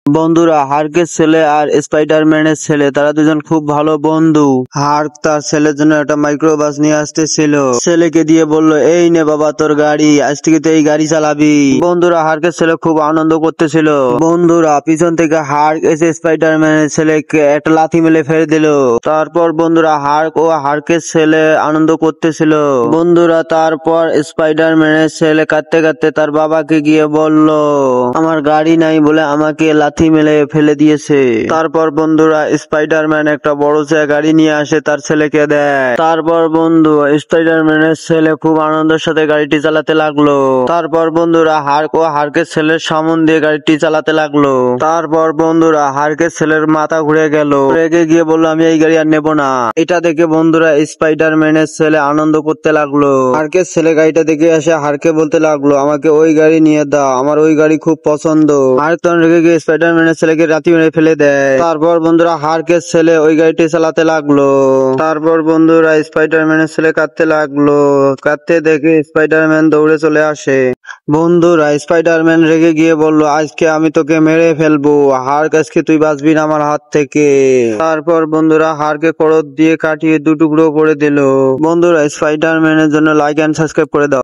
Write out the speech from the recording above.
বন্ধুরা, হার্কের ছেলে আর স্পাইডারম্যানের ছেলে তারা দুজন খুব ভালো বন্ধু। হার্ক তার ছেলের জন্য একটা মাইক্রোবাস নিয়ে আসতেছিল। ছেলেকে দিয়ে বলল, এই নে বাবা তোর গাড়ি, আজ থেকে তো এই গাড়ি চালাবি। বন্ধুরা, হার্কের ছেলে খুব আনন্দ করতেছিল। বন্ধুরা, পিছন থেকে হার্ক এসে স্পাইডারম্যানের ছেলেকে একটা লাথি মেলে ফেলে দিল। তারপর বন্ধুরা, হার্ক ও হার্কের ছেলে আনন্দ করতেছিল। বন্ধুরা, তারপর স্পাইডারম্যানের ছেলে কাঁদতে কাঁদতে তার বাবাকে গিয়ে বলল, আমার গাড়ি নাই বলে আমাকে লাথি মেলে ফেলে দিয়েছে। তারপর বন্ধুরা, স্পাইডারম্যান একটা বড় গাড়ি নিয়ে আসে তার ছেলেকে দেয়। তারপর বন্ধু, স্পাইডারম্যানের ছেলে খুব আনন্দের সাথে গাড়িটি চালাতে লাগলো। তারপর বন্ধুরা, হার্ক ও হার্কের ছেলের সামন দিয়ে গাড়িটি চালাতে লাগলো। তারপর বন্ধুরা, হার্কের ছেলের মাথা ঘুরে গেল, রেগে গিয়ে বললো, আমি এই গাড়ি আর নেবো না। এটা দেখে বন্ধুরা, স্পাইডারম্যানের ছেলে আনন্দ করতে লাগলো। হার্কের ছেলে গাড়িটা দেখে এসে হার্কে বলতে লাগলো, আমাকে ওই গাড়ি নিয়ে দাও, আমার ওই গাড়ি খুব পছন্দ। হার্ক তখন রেগে গিয়ে স্পাইডারম্যানের ছেলেকে লাথি মেরে ফেলে দেয়। তারপর বন্ধুরা, হার্কের ছেলে ওই গাড়িটি চালাতে লাগলো। তারপর বন্ধুরা, স্পাইডারম্যানের ছেলে কাঁদতে লাগলো। কাঁদতে দেখে স্পাইডারম্যান দৌড়ে চলে আসে। বন্ধুরা, স্পাইডারম্যান রেগে গিয়ে বলল, আজকে আমি তোকে মেরে ফেলবো। হার্ক, আজকে তুই বাঁচবি না আমার হাত থেকে। তারপর বন্ধুরা, হার্কে করত দিয়ে কাটিয়ে দু টুকরো করে দিল। বন্ধুরা, স্পাইডারম্যানের জন্য লাইক এন্ড সাবস্ক্রাইব করে দাও।